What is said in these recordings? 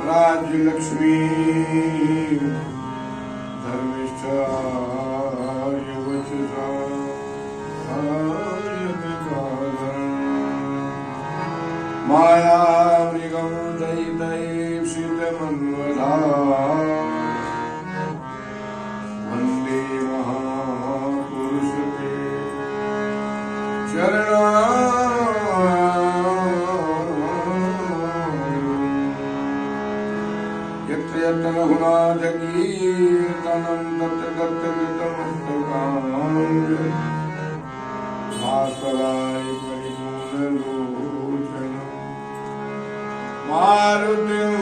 राज्यलक्ष्मी धर्मिष्ठा माया मृगं दैदैक्षितमन्वधा वन्दे महापुरुषते चरणा रघुनाथ कीर्तनं तत्तत्तमस्तकाञ्ज भास्कराय परिपूर्णलोचनं मारुतिं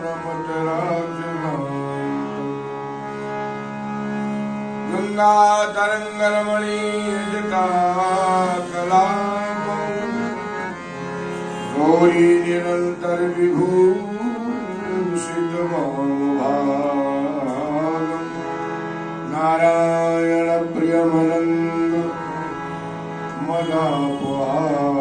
नमत राजकान्तं गङ्गातरङ्गरमणीयजटाकलापं गौरी निरन्तर विभू नारायण प्रियमनंद मदापहारं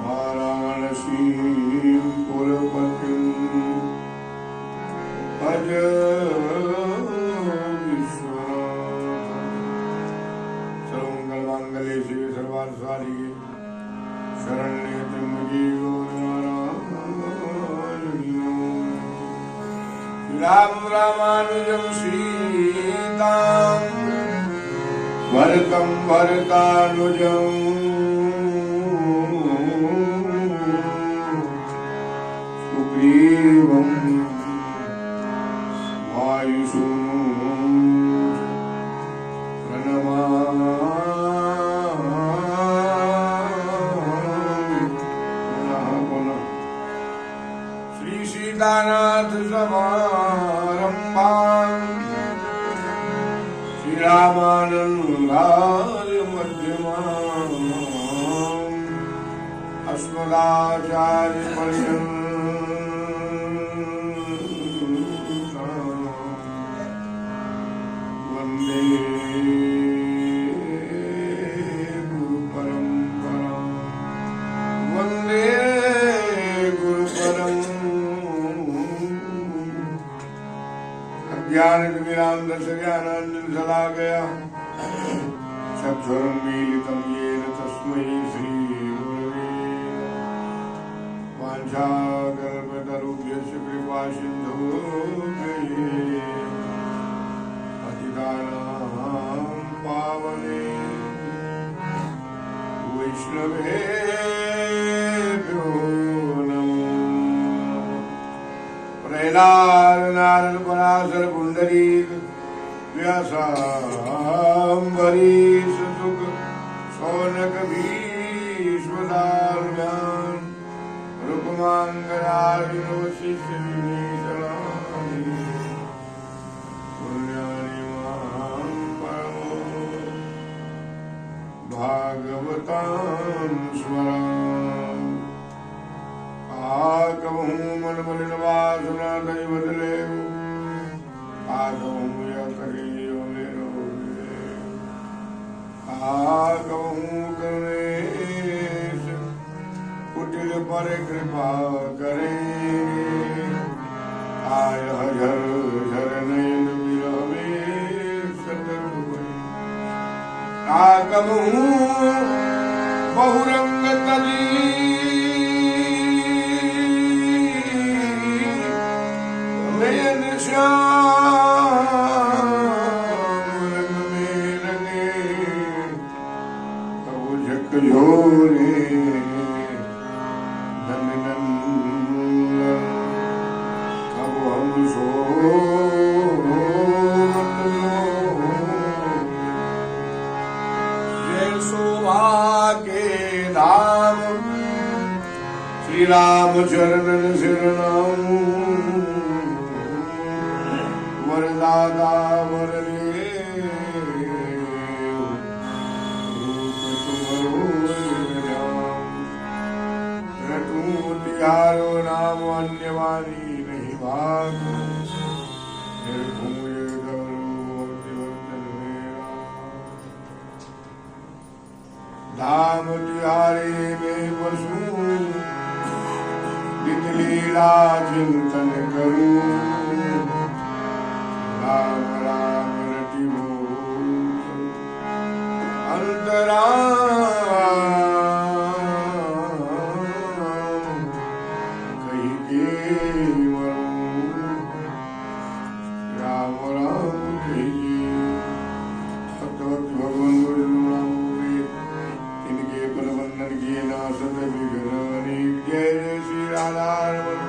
वाराणसीं पुरपतिं भज विश्वनाथं सर्वमंगलमांगल्ये शिवे सर्वार्थसाधिके शरण्ये त्र्यंबके गौरी नारायणी राम रामानुजं सीतां भरतं भरतानुजं सुग्रीवं वायुसूनुं प्रणमामि सीतानाथ समारंभां श्रीरामानन्दाय मध्यमाम् अस्मदाचार्यपर्यन्तां वन्दे गुरुपरम्परां वन्दे ज्ञान विराम दश ज्ञानांजन जला गया चक्षुरुन्मीलितं येन तस्मै श्री गुरवे वाञ्छाकल्पतरुभ्यश्च कृपा सिन्धुभ्यः पतितानां पावने वैष्णवेभ्यो प्रहलाद नारद पराशर पुंडरीक व्यासाम्बरीश सुख शौनक भीष्मदारुण्यान रुक्मांगदार्जुन वशिष्ठ विभीषणादि पुण्यानि मां परमो भागवतां स्मरामि आकवहूँ मन मलिनवासना दई बदले आकवहूँ या करियो मेरो आकवहूँ करुणेश कुटिल पर कृपा करेंगे आय झर झर नयन विरह में सतत आकवहूँ बहुरंग तजी श्याम में रंगे कबू झक झोरे धन नंदन कब हम सो जय शोभा के धाम श्री राम चरणन शरणम वरदाता वरदे रूप तुम्हारो भाग निर्भूय दिवर्तन मेरा धाम तिहारे में बसू नित लीला चिंतन करूं राम राम रटि बोल अंतराम कही के मरूं राम राम कही सत्यवती भगवान इनके बलबंधन किए ना सत विघ्न अनेक जय जय श्री राधा रमण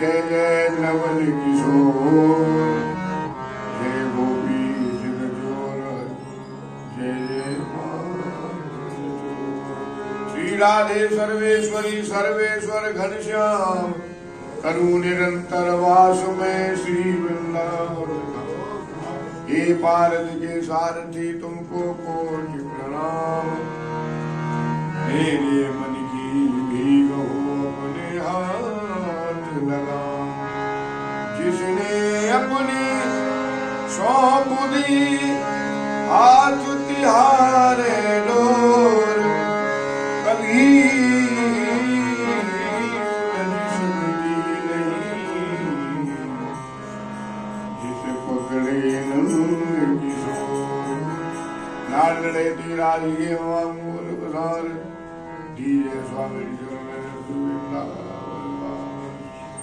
जय जय नवल किशोर जय गोपी जगजोर जय जय श्री राधे सर्वेश्वरी सर्वेश्वर घनश्याम करू निरंतर वास में श्री वृंदावन हे पारद के सारथी तुमको कोटि प्रणाम मेरे मन की भीगो अपने हाथ लगा जिसने अपने सौंप दी हाथ तिहारे डोर कभी जिसकी नहीं जिसे पकड़े नंद किशोर लाल लड़े राधिके मूल बसार धीरे स्वामी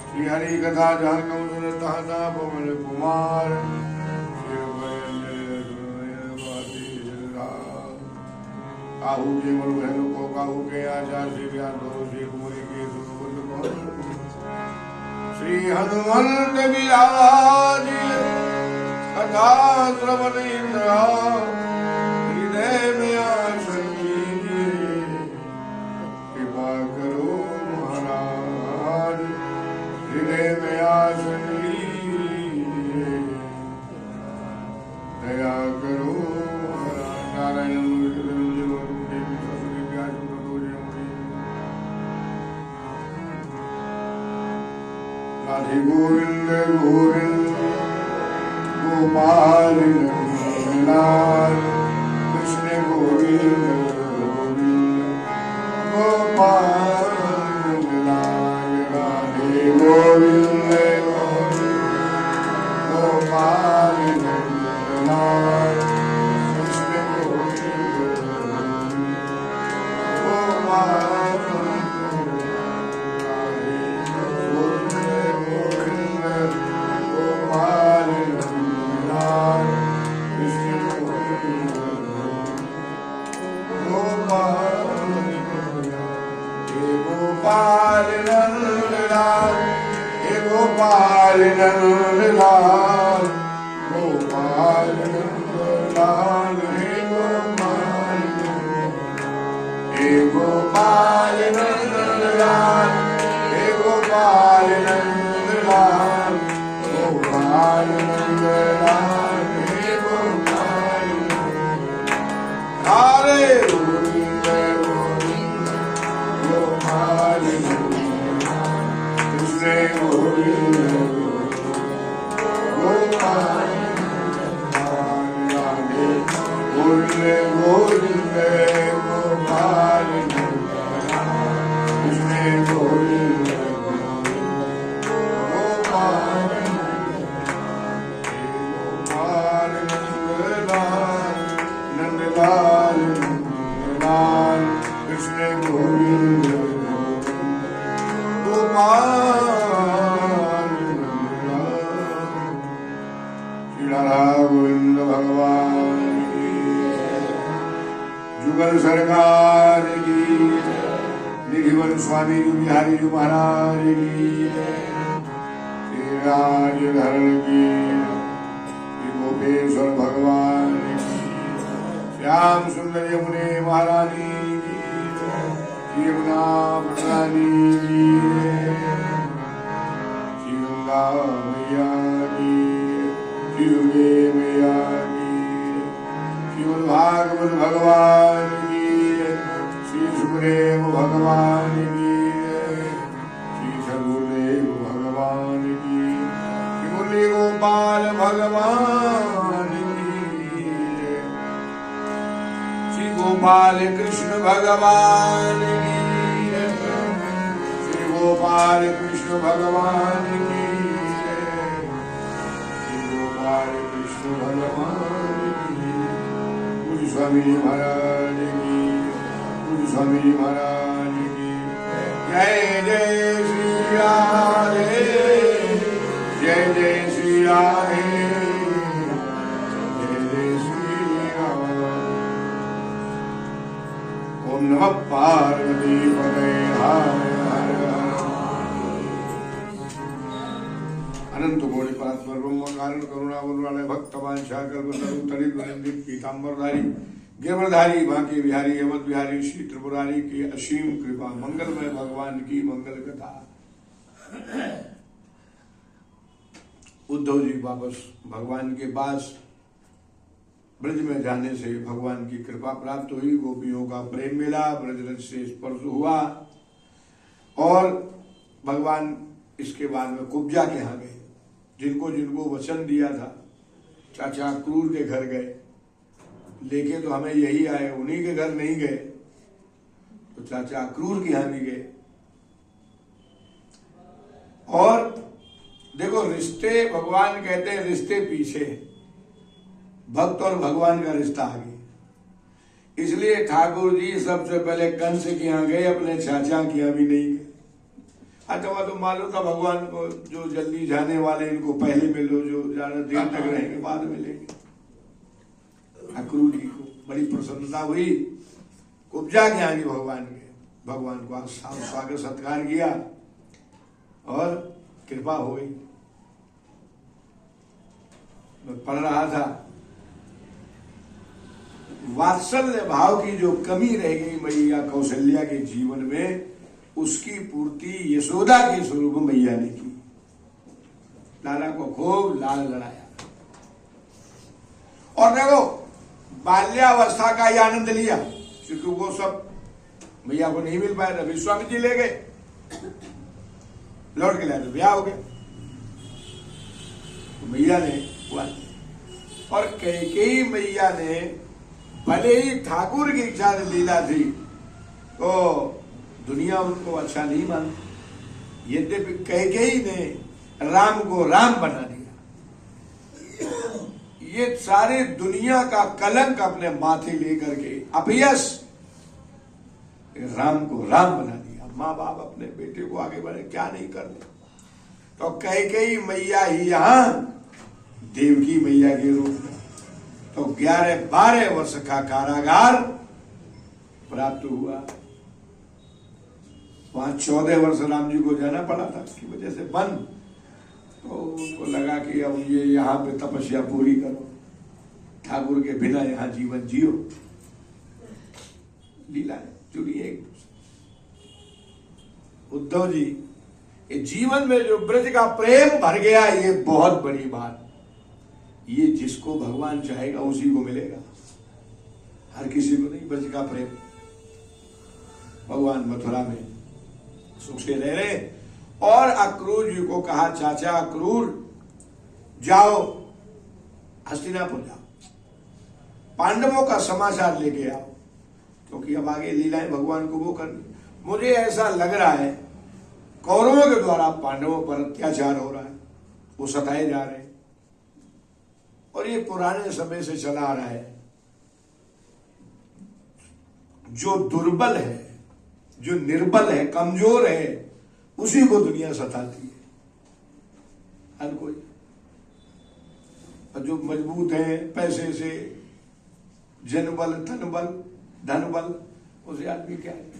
श्री हरि कथा जहाँ कौन सुनता था पवन कुमार काहू के मर बहनों को काहू के आचार से ज्ञान दो श्री कुमारी के श्री हनुमंत बिराज कथा श्रवण इंद्रा हृदय में आसन कीजिए कृपा करो महाराज हृदय में आसन लीजिए दया करो नारायण राधे गोविंद गोविंद गोपाल लाल कृष्ण गोविंद गोविंद गोपाल लाल राधे गोविंद गोपाल लाल कृष्ण गोविंद गोपाल गोपाल नंद लाल हे गोपाल नंद लाल गोपाल नंद लाल हे गोपाल नंद लाल हे गोपाल नंद लाल गोपाल नंद लाल हे गोपाल हरे गोविंद गोविंद गोपाल कृष्ण गोविंद गोपाल राधे गोविंद गोविंद गोपाल कृष्ण गोविंद गोपाल गोपाल नंदलाल नंदलाल नंदलाल कृष्ण गोविंद श्री राधा गोविंद भगवान की जुगल सरकार की निधिवन स्वामी बिहारी जी महाराज की श्री राजधरण की श्री गोपेश्वर भगवान की श्याम सुंदर यमुने महारानी की श्री यमुना पटरानी की श्री गंगा मैया की श्री दुर्गे मैया की श्रीमद् भागवत भगवान की श्री सुखदेव भगवान की श्री सदगुरुदेव भगवान की भगवान की जय। श्री गोपाल कृष्ण भगवान की जय। श्री गोपाल कृष्ण भगवान की जय। श्री गोपाल कृष्ण भगवान की। पूज्य स्वामी जी महाराज की। पूज्य स्वामी जी महाराज की जय। जय श्री राधे। जय जय श्री राधे। जय जय श्री राम। ओम नमः पार्वती पतये हर हर अनंत कोटि परात्पर ब्रह्म कारण करुणा वरुणालय भक्तवांछा कल्पतरु पीतांबरधारी गिरवरधारी बांके बिहारी यमत बिहारी श्री त्रिपुरारी की असीम कृपा। मंगलमय भगवान की मंगल कथा। उद्धव जी वापस भगवान के पास ब्रज में जाने से भगवान की कृपा प्राप्त हुई। गोपियों का प्रेम मिला। ब्रजरज से स्पर्श हुआ और भगवान इसके बाद में कुब्जा के यहाँ गए। जिनको जिनको वचन दिया था चाचा क्रूर के घर गए। लेके तो हमें यही आए, उन्हीं के घर नहीं गए तो चाचा क्रूर के यहाँ भी गए। और देखो रिश्ते, भगवान कहते हैं रिश्ते पीछे, भक्त और भगवान का रिश्ता आगे। इसलिए ठाकुर जी सबसे पहले कंस के यहाँ गए, अपने चाचा के यहाँ भी नहीं गए। अच्छा वह तो मालूम था भगवान को जो जल्दी जाने वाले इनको पहले मिलो, जो ज्यादा देर तक रहेंगे बाद में मिलेंगे। ठाकुर जी को बड़ी प्रसन्नता हुई। कुब्जा के यहाँ भगवान के, भगवान को स्वागत सत्कार किया और कृपा हो गई। मैं पढ़ रहा था वात्सल्य भाव की जो कमी रह गई मैया कौशल्या के जीवन में, उसकी पूर्ति यशोदा के स्वरूप मैया ने की। लाला को खूब लाल लड़ाया और देखो बाल्यावस्था का ही आनंद लिया, क्योंकि वो सब मैया को नहीं मिल पाया था। विश्वामित्र जी ले गए, लौट के लाए तो ब्याह हो गया। तो मैया ने हुआ और कैकेयी मैया ने भले ही ठाकुर की इच्छा से लीला थी तो दुनिया उनको अच्छा नहीं मानती। यद्यपि कैकेयी ने राम को राम बना दिया। ये सारे दुनिया का कलंक अपने माथे लेकर के अपयश राम को राम बना दिया। माँ बाप अपने बेटे को आगे बढ़े क्या नहीं करते। तो कैकेयी मैया ही यहां देवकी मैया के रूप में तो 11-12 वर्ष का कारागार प्राप्त हुआ। वहां 14 वर्ष राम जी को जाना पड़ा था उसकी वजह से बंद। तो उनको लगा कि अब ये यहाँ पे तपस्या पूरी करो, ठाकुर के बिना यहाँ जीवन जियो। लीला जुड़ी एक। उद्धव जी ये जीवन में जो ब्रज का प्रेम भर गया, ये बहुत बड़ी बात। ये जिसको भगवान चाहेगा उसी को मिलेगा, हर किसी को नहीं। ब्रज का प्रेम। भगवान मथुरा में सुख से रह रहे और अक्रूर जी को कहा चाचा अक्रूर जाओ हस्तिनापुर जाओ, पांडवों का समाचार लेके आओ, क्योंकि अब आगे लीलाएं भगवान को वो करनी। मुझे ऐसा लग रहा है कौरवों के द्वारा पांडवों पर अत्याचार हो रहा है, वो सताए जा रहे हैं और ये पुराने समय से चला आ रहा है। जो दुर्बल है, जो निर्बल है, कमजोर है, उसी को दुनिया सताती है, हर कोई। और जो मजबूत है पैसे से, जनबल, धनबल, धनबल, उसे आदमी क्या है।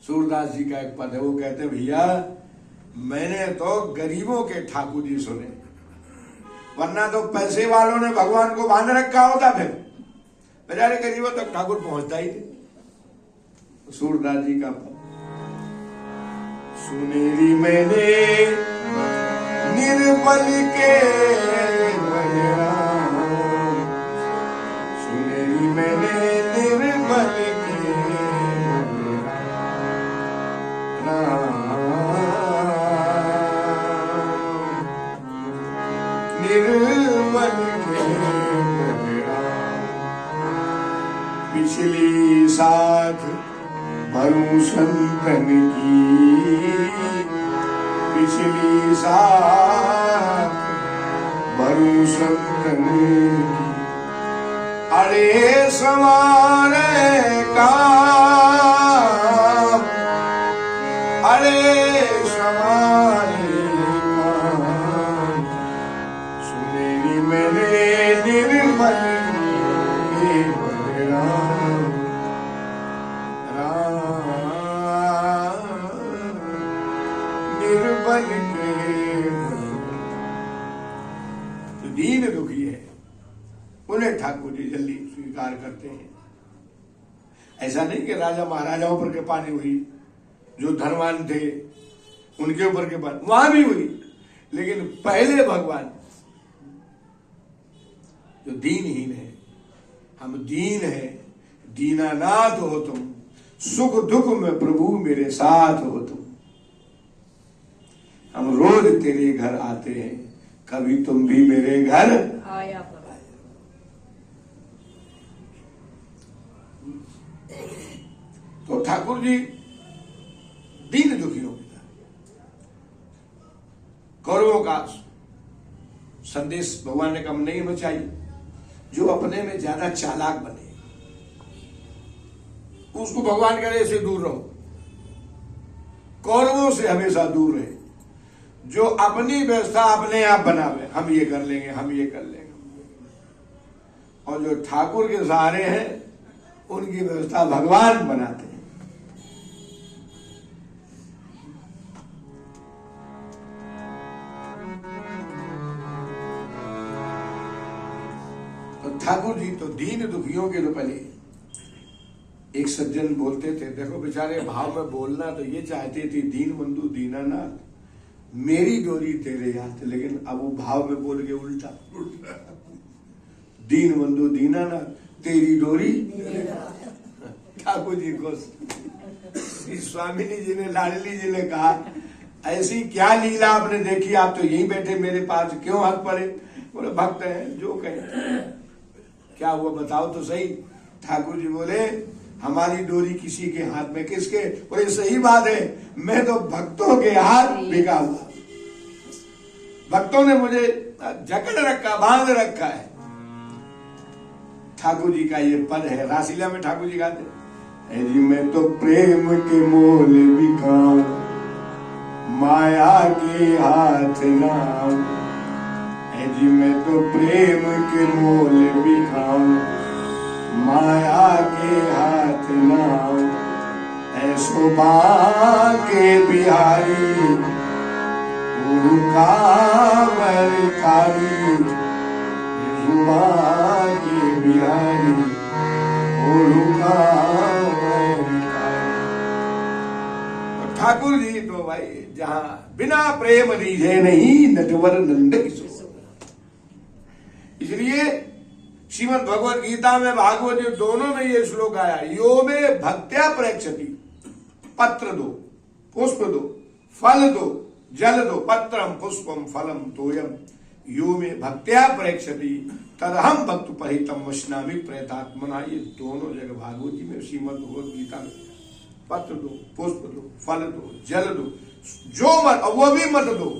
सूरदास जी का एक पद है, वो कहते हैं भैया मैंने तो गरीबों के ठाकुर जी सुने, वरना तो पैसे वालों ने भगवान को बांध रखा होता, फिर बेचारे गरीबों तक ठाकुर पहुंचता ही नहीं। सूरदास जी का पद, सुनेरी मैंने निर्बल के बलिया, सुनेरी मैंने निर्बल के पिछली साथ भरूं संतन की, पिछली साथ भरूं संतन की। अरे समारे का, अरे समारे का, सुनेरी मैंने निर्मल के राम, निर्बल के। तो दीन दुखी है, उन्हें ठाकुर जी जल्दी स्वीकार करते हैं। ऐसा नहीं कि राजा महाराजाओं पर कृपा नहीं हुई, जो धनवान थे उनके ऊपर कृपा वहां भी हुई, लेकिन पहले भगवान जो दीनहीन है, हम दीन है, दीनानाथ हो तुम, सुख दुख में प्रभु मेरे साथ हो तुम। हम रोज तेरे घर आते हैं, कभी तुम भी मेरे घर आया करो। तो ठाकुर जी दीन दुखियों के कौरवों का संदेश भगवान ने कम नहीं हमें चाहिए। जो अपने में ज्यादा चालाक बने उसको भगवान कह रहे से दूर रहो, कौरवों से हमेशा दूर रहे। जो अपनी व्यवस्था अपने आप बनावे, हम ये कर लेंगे, हम ये कर लेंगे, और जो ठाकुर के सहारे हैं उनकी व्यवस्था भगवान बनाते हैं। तो ठाकुर जी तो दीन दुखियों के लिए पहले एक सज्जन बोलते थे, देखो बेचारे भाव में बोलना तो ये चाहते थे, दीन बंधु दीनानाथ मेरी डोरी तेरे हाथ, लेकिन अब वो भाव में बोल के उल्टा दीन बंधु दीनानाथ तेरी डोरी। ठाकुर जी को स्वामिनी जी ने, लाडली जी ने कहा, ऐसी क्या लीला आपने देखी, आप तो यहीं बैठे मेरे पास, क्यों हाथ पड़े? बोले भक्त हैं, जो कहे। क्या हुआ बताओ तो सही। ठाकुर जी बोले हमारी डोरी किसी के हाथ में, किसके? बोले सही बात है, मैं तो भक्तों के हाथ बिका हुआ, भक्तों ने मुझे जकड़ रखा, बांध रखा है। ठाकुर जी का ये पद है, रासलीला में ठाकुर जी गाते हैं, जी मैं तो प्रेम के मोल बिकाऊं, माया के हाथ नाम। जी मैं तो प्रेम के मोल बिकाऊं, माया के हाथ नाम। ऐसो बाके बिहारी कारी, के बिहारी ठाकुर जी तो भाई जहां बिना प्रेम रीझे नहीं, नटवर नंद किशोर। इसलिए श्रीमद् भगवद गीता में, भागवत जी दोनों में ये श्लोक आया, यो में भक्त्या प्रेक्षति, पत्र दो, पुष्प दो, फल दो, जल दो, पत्रम पुष्पम फलम तोयम, यो में भक्त्या प्रेक्षति तदहम भक्त परितम वैष्णवी प्रेतात्मना। ये दोनों जगह भागवत जी में, श्रीमद् भगवद गीता में, पत्र दो, पुष्प दो, फल दो, जल दो, जो मत, वो भी मत दो,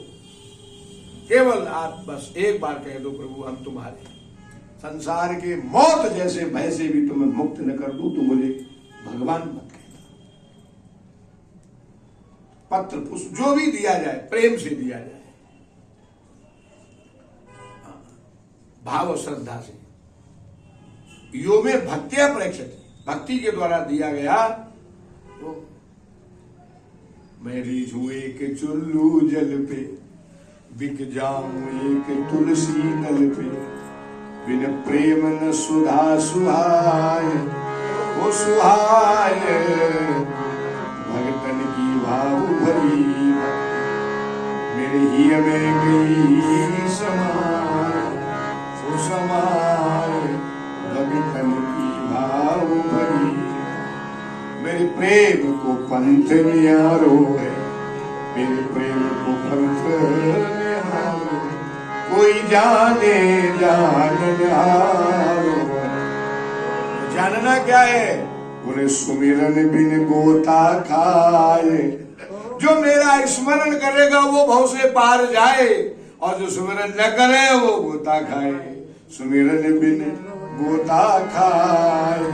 केवल आप बस एक बार कह दो, प्रभु हम तुम्हारे, संसार के मौत जैसे भय से भी तुम्हें मुक्त न कर दूं तो मुझे भगवान मत कहना। पत्र पुष्प जो भी दिया जाए प्रेम से दिया जाए, भाव और श्रद्धा से। यो में भक्तिया प्रेक्षित, भक्ति के द्वारा दिया गया। तो मैं रीझू एक चुल्लू जल पे, बिक जाऊं एक तुलसी दल पे, बिन प्रेम न सुधा सुहाय, वो सुहाय भगतन की भाव भरी, मेरे ही में गई समाय, वो समाय भगतन की भाव भरी। मेरे प्रेम को पंथ न्यारो है, मेरे प्रेम को पंथ न्यारो, कोई जाने जान हारो, जानना क्या है? बोले सुमिरन बिन गोता खाए। जो मेरा स्मरण करेगा वो भव से पार जाए, और जो सुमिरन न करे वो गोता खाए। सुमिरन बिन गोता खाए,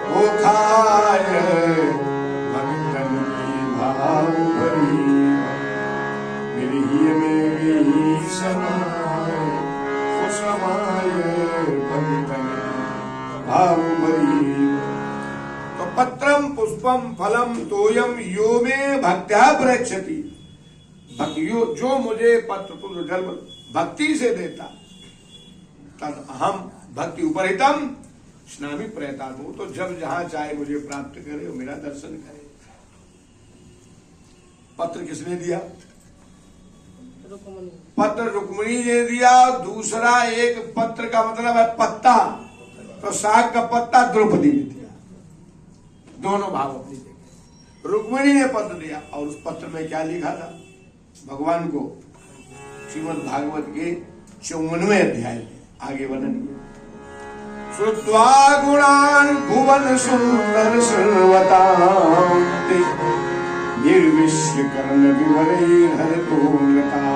वो खाए भक्तन की भाव भरी। मेरी ही मेरी समाए, वो समाए भक्तन भाव भरी। तो पत्रम पुष्पम फलम तोयम यो में भक्त्या प्रयच्छति। जो मुझे पत्र पुष्प जल भक्ति से देता, तद अहम भक्ति उपरितम स्नामि प्रयतामो। तो जब जहां चाहे मुझे प्राप्त करे, वो मेरा दर्शन करे। पत्र किसने दिया? पत्र रुक्मिणी ने दिया। दूसरा एक पत्र का मतलब है पत्ता, तो साग का पत्ता द्रौपदी ने दिया। दोनों भाव अपनी जगह। रुक्मिणी ने पत्र दिया, और उस पत्र में क्या लिखा था? भगवान को श्रीमद् भागवत के 54वें अध्याय में आगे वर्णन किया। श्रुत्वा गुणान् भुवन सुंदर सर्वतां निर्विश्य कर्ण विवरैर्हरतोऽन्यथा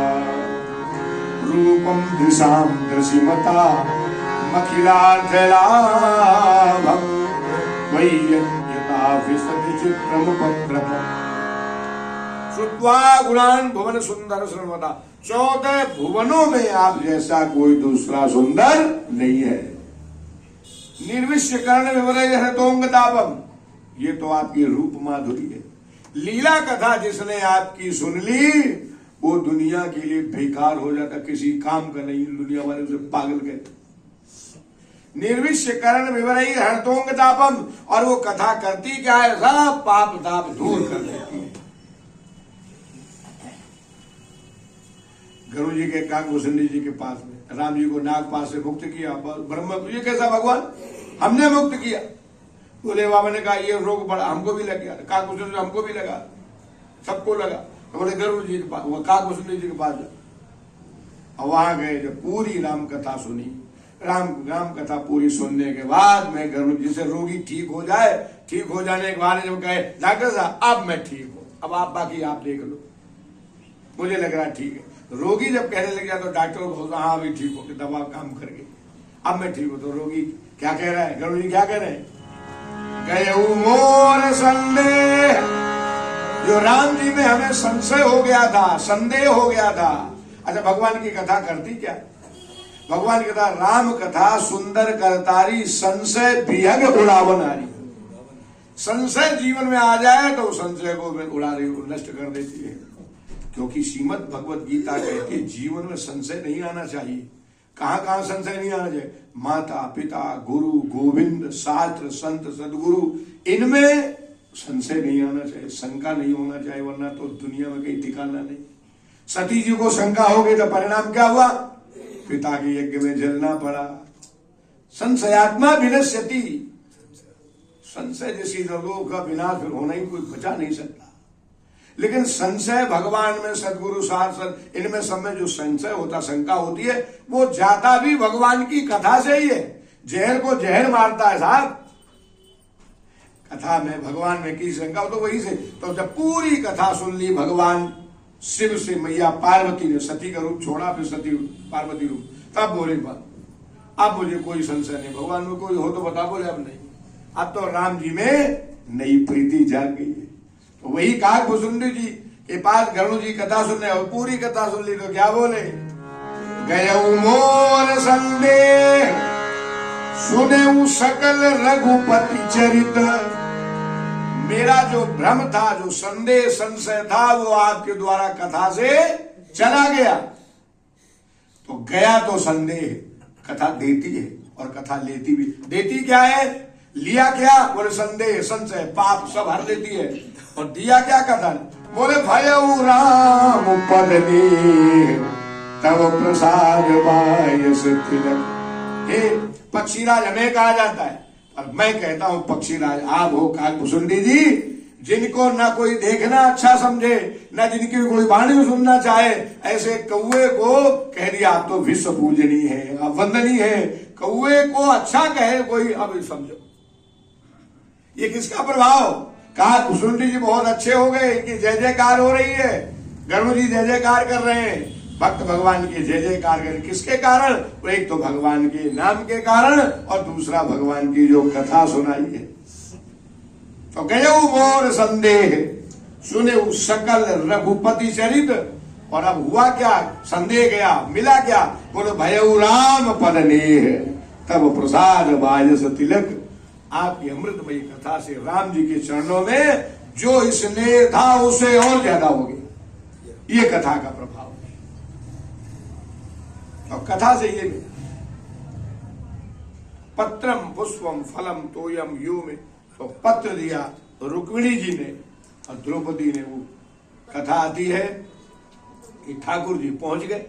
रूपं दृशां दृशिमता मखिलार्थलाभं वैयज्ञता विसदचित्रं पत्रम्। श्रुत्वा गुणान् भुवन सुंदर सर्वता। 14 भुवनों में आप जैसा कोई दूसरा सुंदर नहीं है। निर्विश्य कर्ण विवरैर्हरतोऽन्यथापम। ये तो आपकी रूप माधुरी है। लीला कथा जिसने आपकी सुन ली, वो दुनिया के लिए बेकार हो जाता, किसी काम का नहीं। दुनिया वाले उसे पागल कहते। निर्विश्य कर्ण विवरैर्हरतोऽन्यथापम। और वो कथा करती क्या है? सब पाप ताप दूर कर देती है। गुरु जी के काकभूषणी जी के पास में राम जी को नागपाश से मुक्त किया। ब्रह्म ये कैसा भगवान? हमने मुक्त किया। बोले बाबा ने कहा ये रोग बड़ा हमको भी लग गया। काकभूषणी हमको भी लगा, सबको लगा। तो बोले गुरु जी के पास, काकभूषणी जी के पास और वहां गए। जब पूरी राम कथा सुनी, राम कथा पूरी सुनने के बाद में गुरु जी से रोगी ठीक हो जाए, ठीक हो जाने के बाद जब कहे डॉक्टर साहब अब मैं ठीक हूं, अब आप बाकी आप देख लो, मुझे लग रहा ठीक है। रोगी जब कहने लग गया तो डॉक्टर बोलता हाँ अभी ठीक हो, दवा काम कर गई, अब मैं ठीक हूं। तो रोगी क्या कह रहा है? गुरु जी क्या कह रहे हैं? गए मोर संदेह। जो राम जी में हमें संशय हो गया था, संदेह हो गया था। अच्छा, भगवान की कथा करती क्या? भगवान की कथा राम कथा सुंदर करतारी, संशय बिहग उड़ावनारी। संशय जीवन में आ जाए तो संशय को उड़ा रही, नष्ट कर देती है। क्योंकि श्रीमद् भगवत गीता कहती है जीवन में संशय नहीं आना चाहिए। कहां कहां संशय नहीं आना चाहिए? माता पिता गुरु गोविंद शास्त्र संत सदगुरु, इनमें संशय नहीं आना चाहिए, शंका नहीं होना चाहिए, वरना तो दुनिया में कहीं ठिकाना नहीं। सती जी को शंका हो गई तो परिणाम क्या हुआ? पिता के यज्ञ में जलना पड़ा। संशयात्मा विनश्यति। संशय जैसी लोगों का विनाश फिर होना ही कोई बचा नहीं सकता। लेकिन संशय भगवान में, सदगुरु शास्त्र, इनमें सब में जो संशय होता, शंका होती है, वो जाता भी भगवान की कथा से ही है। जहर को जहर मारता है साहब। कथा में भगवान में की शंका हो तो वही से। तो जब पूरी कथा सुन ली भगवान शिव से मैया पार्वती ने सती का रूप छोड़ा, फिर सती पार्वती रूप, तब बोले बात अब मुझे कोई संशय नहीं, भगवान में कोई हो तो बता। बोले अब नहीं, अब तो राम जी में नई प्रीति जाग गई है। तो वही काकभूषणी जी के पास गरुड़ जी कथा सुनने, और पूरी कथा सुन ली तो क्या बोले? गयऊ मोर संदेह सुने सकल रघुपति चरित। मेरा जो भ्रम था, जो संदेह संशय था, वो आपके द्वारा कथा से चला गया। तो गया तो संदेह, कथा देती है और कथा लेती भी। देती क्या है? लिया क्या? बोले संदेह संशय पाप सब हर देती है। और दिया क्या कथा? बोले भयऊ राम पद तब प्रसाद बायस तिलक। पक्षीराज हमें कहा जाता है, और मैं कहता हूं पक्षीराज आप हो काकभूषणी जी, जिनको ना कोई देखना अच्छा समझे, ना जिनकी कोई वाणी सुनना चाहे, ऐसे कौवे को कह दिया आप तो विश्व पूजनीय है, आप वंदनीय है। कौवे को अच्छा कहे कोई, अब समझो ये किसका प्रभाव? कहा कुसुंडी जी बहुत अच्छे हो गए, इनकी जय जयकार हो रही है, गर्भ जी जय जयकार कर रहे हैं, भक्त भगवान की जय जयकार करें। किसके कारण? वो एक तो भगवान के नाम के कारण और दूसरा भगवान की जो कथा सुनाई है। तो गयो मोर संदेह सुने सकल रघुपति चरित। और अब हुआ क्या? संदेह गया, मिला क्या? बोले भयउ राम पद नेह तब प्रसाद बाजस तिलक। आपकी अमृतमयी कथा से राम जी के चरणों में जो स्नेह था उसे और ज्यादा हो गया। ये कथा का प्रभाव है। और कथा से ये मिला, पत्रम पुष्पम फलम तोयम यो में। तो पत्र दिया रुक्मिणी जी ने और द्रौपदी ने। वो कथा आती है कि ठाकुर जी पहुंच गए।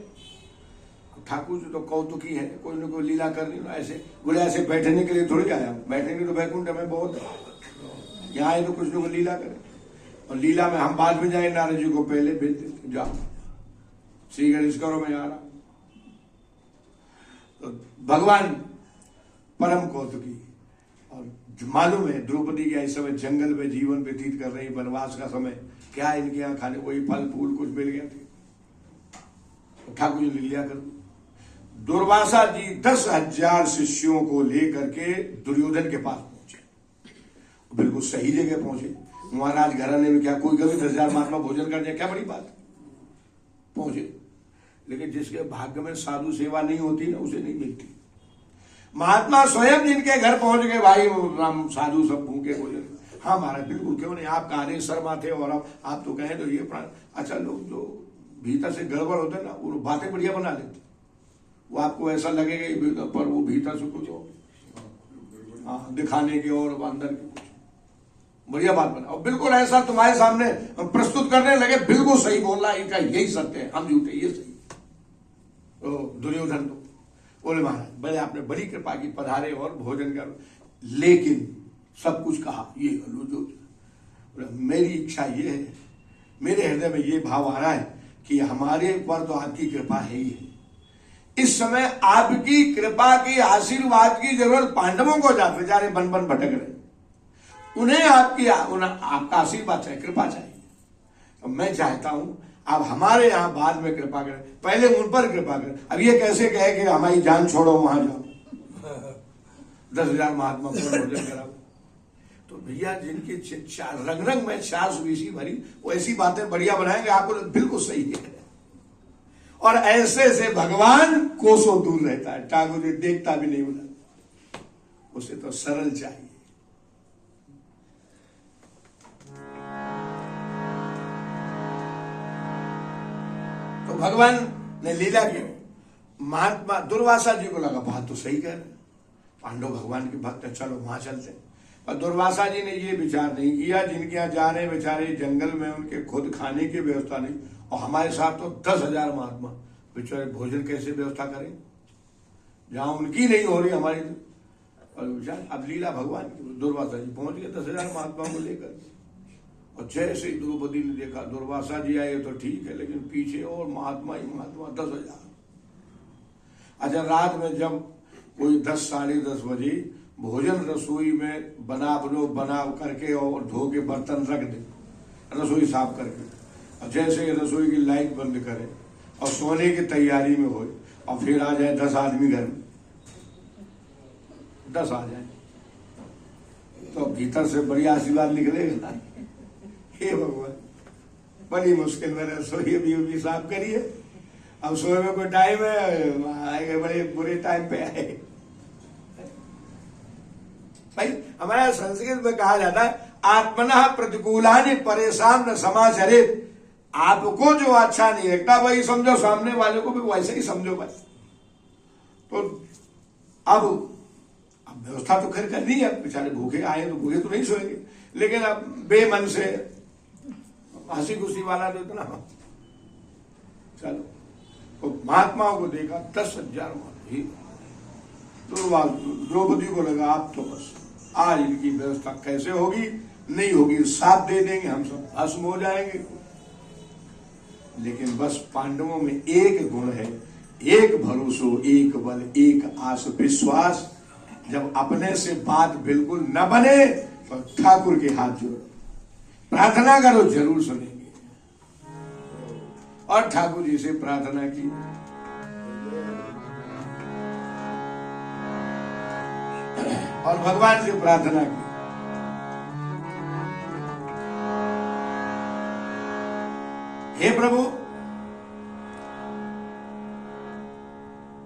ठाकुर जी तो कौतुकी है, कोई न कोई लीला करनी ना, ऐसे गुड़िया से बैठने के लिए थोड़ी आया। बैठेंगे तो बैकुंठ में बहुत है, यहाँ आए तो कुछ लोग लीला करें। और लीला में हम बाद में जाए, नारद जी को पहले भेज देते, जाओ श्री गणेश करो, मैं आ रहा हूं। तो भगवान परम कौतुकी। और मालूम है द्रौपदी क्या इस समय जंगल में जीवन व्यतीत कर रही, वनवास का समय, क्या इनके यहाँ खाने वही फल फूल कुछ मिल गया थे। तो ठाकुर जी ने लिया कर। दुर्वासा जी 10,000 शिष्यों को लेकर के दुर्योधन के पास पहुंचे। बिल्कुल सही जगह पहुंचे। महाराज घराने में क्या कोई कभी 10,000 महात्मा भोजन कर जाए, क्या बड़ी बात। पहुंचे, लेकिन जिसके भाग्य में साधु सेवा नहीं होती ना, उसे नहीं मिलती। महात्मा स्वयं जिनके घर पहुंच गए, भाई राम साधु सब भूखे भोजन। हाँ महाराज बिल्कुल, क्यों नहीं, आपका आदेश शर्मा थे और आप तो कहें तो ये प्राण। अच्छा, लोग जो भीतर से गड़बड़ होते हैं ना, वो बातें बढ़िया बना लेते। वो आपको ऐसा लगेगा पर वो भीतर से कुछ दिखाने की और अंदर की कुछ बढ़िया बात बना। और बिल्कुल ऐसा तुम्हारे सामने प्रस्तुत करने लगे, बिल्कुल सही बोल रहा है, इनका यही सत्य है, हम झूठे, ये सही। तो दुर्योधन तो बोले महाराज बड़े आपने बड़ी कृपा की, पधारे और भोजन कर, लेकिन सब कुछ कहा ये जो मेरी इच्छा ये है, मेरे हृदय में ये भाव आ रहा है कि हमारे पर तो आपकी कृपा है ही है। इस समय आपकी कृपा की आशीर्वाद की जरूरत पांडवों को जाते, बेचारे बन बन भटक रहे, उन्हें आपका आशीर्वाद चाहिए, कृपा चाहिए। तो मैं चाहता हूं आप हमारे यहां बाद में कृपा करें, पहले उन पर कृपा करें। अब ये कैसे कहे कि हमारी जान छोड़ो वहां जाओ, 10,000 महात्मा को भोजन कराओ। तो भैया जिनकी रंग रंग में छाछ बीसी भरी, वो ऐसी बातें बढ़िया बनाएंगे, आपको बिल्कुल सही है। और ऐसे से भगवान कोसों दूर रहता है, ठाकुर जी देखता भी नहीं बोला, उसे तो सरल चाहिए। तो भगवान ने लीला की। महात्मा दुर्वासा जी को लगा बात तो सही कह रहे, पांडव भगवान के भक्त है, चलो वहां चलते। और दुर्वासा जी ने ये विचार नहीं किया, जिनके यहाँ जा रहे बेचारे जंगल में, उनके खुद खाने की व्यवस्था नहीं, और हमारे साथ तो 10,000 महात्मा, बेचारे भोजन कैसे व्यवस्था करें, जहां उनकी नहीं हो रही हमारी। और विचार अब लीला भगवान की। दुर्वासा जी पहुंच गए 10,000 महात्मा को लेकर। और जैसे ही द्रौपदी ने देखा दुर्वासा जी आए तो ठीक है, लेकिन पीछे और महात्मा ही महात्मा 10,000। अच्छा, रात में जब कोई 10 साढ़े 10 बजे भोजन रसोई में बना करके और धो के बर्तन रख दे, रसोई साफ करके, और जैसे ही रसोई की लाइट बंद करे और सोने की तैयारी में हो, और फिर आ जाए 10 आदमी घर में, 10 आ जाए, तो भीतर से बड़ी आशीर्वाद निकलेगा। हे भगवान, बड़ी मुश्किल में रसोई भी साफ करिए, अब सोए में कोई टाइम है, आएगा बड़े बुरे टाइम पे आए। भाई हमारे संस्कृत में कहा जाता है आत्मनः प्रतिकूलानि परेशान न समाचरित। आपको जो अच्छा नहीं लगता वही समझो, सामने वाले को भी वैसे ही समझो बस। तो अब व्यवस्था तो खैर करनी है, बेचारे भूखे आए तो भूखे तो नहीं सोएंगे, लेकिन अब बेमन से हंसी खुशी वाला तो इतना। चलो, तो महात्माओं को देखा 10,000 द्रौपदी को लगा आप तो बस आज इनकी व्यवस्था कैसे होगी, नहीं होगी, साथ दे देंगे, हम सब भस्म हो जाएंगे। लेकिन बस पांडवों में एक गुण है, एक भरोसो, एक बल, एक आस विश्वास। जब अपने से बात बिल्कुल न बने तो ठाकुर के हाथ जोड़ो, प्रार्थना करो, जरूर सुनेंगे। और ठाकुर जी से प्रार्थना की, और भगवान से प्रार्थना की। हे प्रभु,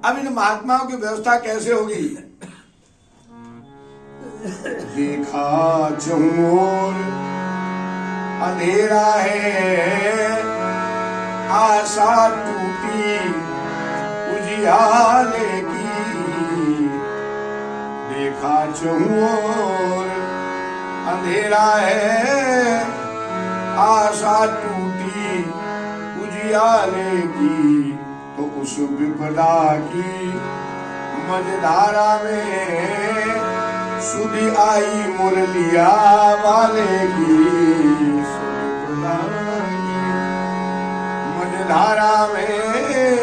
अब इन महात्माओं की व्यवस्था कैसे होगी? देखा चहुओर अंधेरा है, आशा टूटी उजियाले की। देखा चहुओर अंधेरा है, आशा टूटी उजियाले की। तो उस विपदा की मझधारा में सुधि आई मुरलिया वाले की। मझधारा में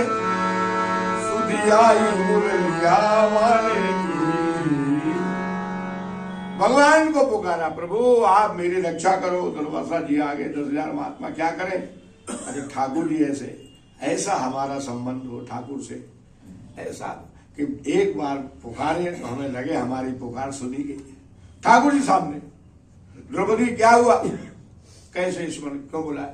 सुधि आई मुरलिया वाले की। भगवान को पुकारा, प्रभु आप मेरी रक्षा करो। दुर्वासा जी आगे 10,000 महात्मा क्या करें? अरे ठाकुर जी ऐसा हमारा संबंध हो ठाकुर से, ऐसा कि एक बार पुकारे तो हमें लगे हमारी पुकार सुनी गई है। ठाकुर जी सामने, द्रौपदी क्या हुआ, कैसे ईश्वर क्यों बुलाया?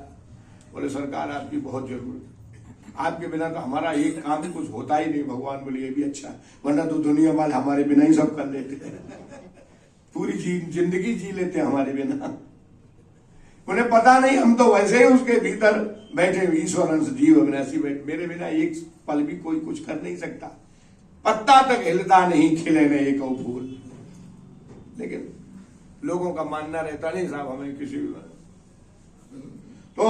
बोले सरकार आपकी बहुत जरूरत है, आपके बिना तो हमारा एक काम भी कुछ होता ही नहीं। भगवान बोले ये भी अच्छा, वरना तो दुनिया वाले हमारे बिना ही सब कर लेते, पूरी जिंदगी जी लेते हमारे बिना। उन्हें पता नहीं हम तो वैसे ही उसके भीतर बैठे, ईश्वर अंश जीव अविनाशी बैठे, मेरे बिना एक पल भी कोई कुछ कर नहीं सकता। पत्ता तक हिलता नहीं खिले में एक फूल। लेकिन लोगों का मानना रहता नहीं साहब हमें किसी भी। तो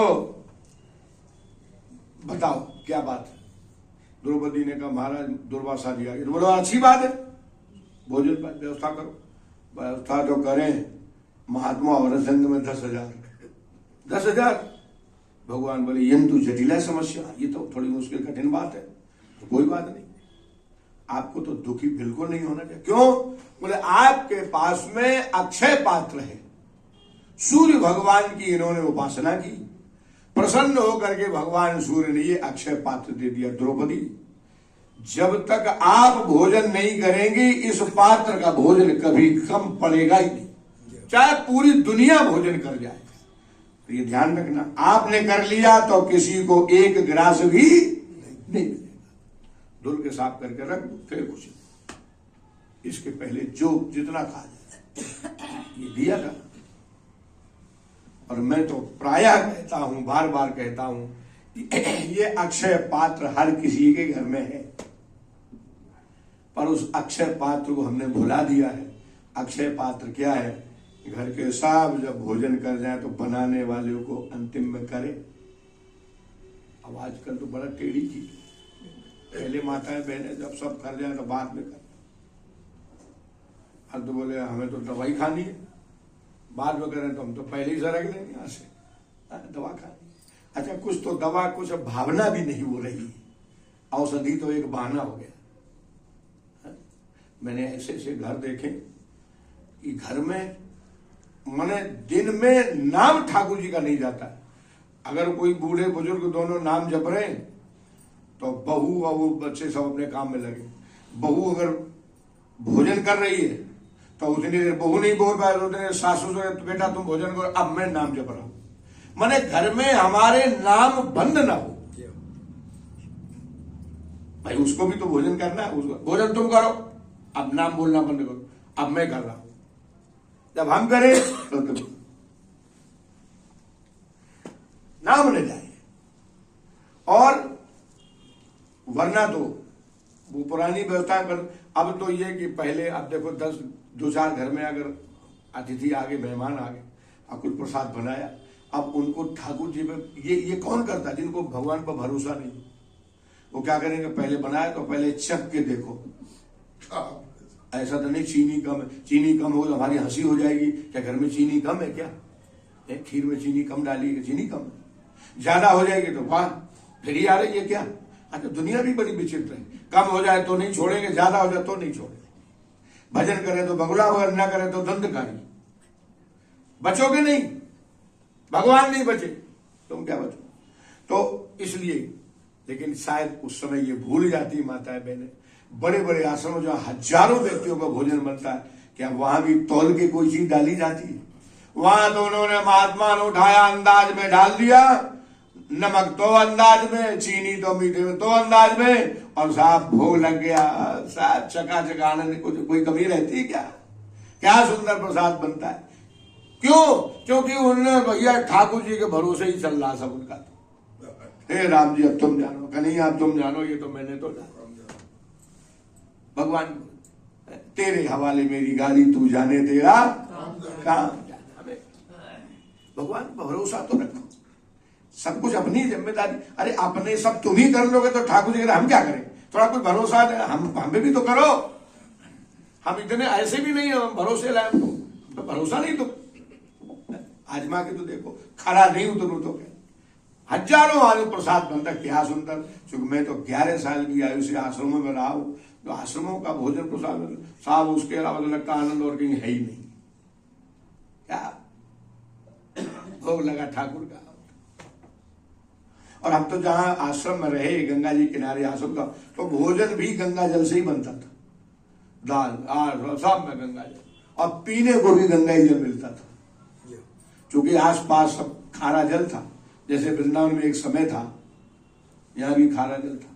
बताओ क्या बात है? द्रौपदी ने कहा महाराज दुर्वासा जी आ गए। बोलो अच्छी बात है, भोजन पर व्यवस्था करो। व्यवस्था तो करें, महात्मा और संघ में 10,000। 10,000 भगवान बोले ये तो जटिल है समस्या, ये तो थोड़ी मुश्किल कठिन बात है। तो कोई बात नहीं, आपको तो दुखी बिल्कुल नहीं होना चाहिए। क्यों? बोले आपके पास में अक्षय पात्र है, सूर्य भगवान की इन्होंने उपासना की, प्रसन्न होकर के भगवान सूर्य ने ये अक्षय पात्र दे दिया। द्रौपदी जब तक आप भोजन नहीं करेंगे इस पात्र का भोजन कभी कम पड़ेगा ही नहीं, चाहे पूरी दुनिया भोजन कर जाए। तो ये ध्यान रखना, आपने कर लिया तो किसी को एक गिलास भी नहीं मिलेगा। धुल के साफ करके रख दो, फिर कुछ इसके पहले जो जितना खा जाए ये दिया था। और मैं तो प्रायः कहता हूं, बार बार कहता हूं, ये अक्षय पात्र हर किसी के घर में है, पर उस अक्षय पात्र को हमने भुला दिया है। अक्षय पात्र क्या है? घर के सब जब भोजन कर जाए तो बनाने वाले को अंतिम में करे। अब आजकल तो बड़ा टेढ़ी चीज, पहले माताएं बहनें जब सब कर जाए तो बाद में कर। अब तो बोले हमें तो दवाई खानी है, बाद में करें तो हम तो पहले ही सरक लेंगे यहाँ से, दवा खानी। अच्छा कुछ तो दवा, कुछ भावना भी नहीं हो रही, औषधि तो एक बहाना हो गया। मैंने ऐसे ऐसे घर देखे कि घर में माने दिन में नाम ठाकुर जी का नहीं जाता। अगर कोई बूढ़े बुजुर्ग दोनों नाम जप रहे हैं तो बहू और वो बच्चे सब अपने काम में लगे। बहू अगर भोजन कर रही है तो उतनी देर बहू नहीं बोल पाए, उतनी देर सासू से तो बेटा तुम भोजन करो, अब मैं नाम जप रहा हूं। माने घर में हमारे नाम बंद ना हो। भाई उसको भी तो भोजन करना है, उसको भोजन तुम करो, अब नाम बोलना बंद करो, अब मैं कर रहा हूं। जब हम करें तो तुम नाम न जाए। और वरना तो वो पुरानी व्यवस्था पर अब तो ये कि पहले अब देखो 2-4 घर में अगर अतिथि आ गए, मेहमान आ गए और कुछ प्रसाद बनाया, अब उनको ठाकुर जी पे ये कौन करता? जिनको भगवान पर भरोसा नहीं, वो क्या करेंगे? पहले बनाया तो पहले चख के देखो, ऐसा तो नहीं चीनी कम है, चीनी कम हो तो हमारी हंसी हो जाएगी, क्या घर में चीनी कम है क्या? खीर में चीनी कम डाली, चीनी कम है। ज्यादा हो जाएगी तो वाह फिर ही आ रही है क्या? अच्छा दुनिया भी बड़ी विचित्र है, कम हो जाए तो नहीं छोड़ेंगे, ज्यादा हो जाए तो नहीं छोड़ेंगे। भजन करे तो बगुला, अगर ना करे तो दंडकारी। बचोगे नहीं, भगवान नहीं बचे, तुम क्या बचो। तो इसलिए, लेकिन शायद उस समय ये भूल जाती माताएं बहनें, बड़े बड़े आश्रमों जहां हजारों व्यक्तियों का भोजन बनता है, क्या वहां भी तौल के कोई चीज डाली जाती है? वहां तो उन्होंने महात्मा ने उठाया, अंदाज में डाल दिया, नमक तो अंदाज में, चीनी तो मीठे में तो अंदाज में, और साहब भोग लग गया। साहब चकाचक आनंद, कोई कमी रहती है क्या? क्या सुंदर प्रसाद बनता है। क्यों? क्योंकि उन्होंने भैया ठाकुर जी के भरोसे ही चल रहा सब उनका। हे राम जी अब तुम जानो, कन्हैया अब तुम जानो, ये तो मैंने तो जाना। भगवान तेरे हवाले मेरी गाड़ी, तू जाने तेरा काम। भगवान पर भरोसा तो रखो, सब कुछ अपनी जिम्मेदारी। अरे अपने सब तुम ही कर लोगे तो ठाकुर जी हम क्या करें? थोड़ा कुछ भरोसा हम हमें भी तो करो। हम इतने ऐसे भी नहीं हम भरोसे लायक, तो भरोसा नहीं। तो आजमा के तो देखो, खरा नहीं उतरू तो क्या? हजारों आलू प्रसाद बनता, क्या सुंदर। क्योंकि मैं तो 11 साल की आयु से आश्रमों में रहा हूं, तो आश्रमों का भोजन प्रसाद साहब उसके अलावा लगता आनंद और कहीं है ही नहीं। क्या भोग लगा ठाकुर का। और हम तो जहां आश्रम में रहे, गंगा जी किनारे आश्रम का, तो भोजन भी गंगा जल से ही बनता था, दाल सब में गंगा जल, और पीने को भी गंगा ही जल मिलता था। क्योंकि आसपास सब खारा जल था। जैसे वृंदावन में एक समय था, यहां भी खारा जल था।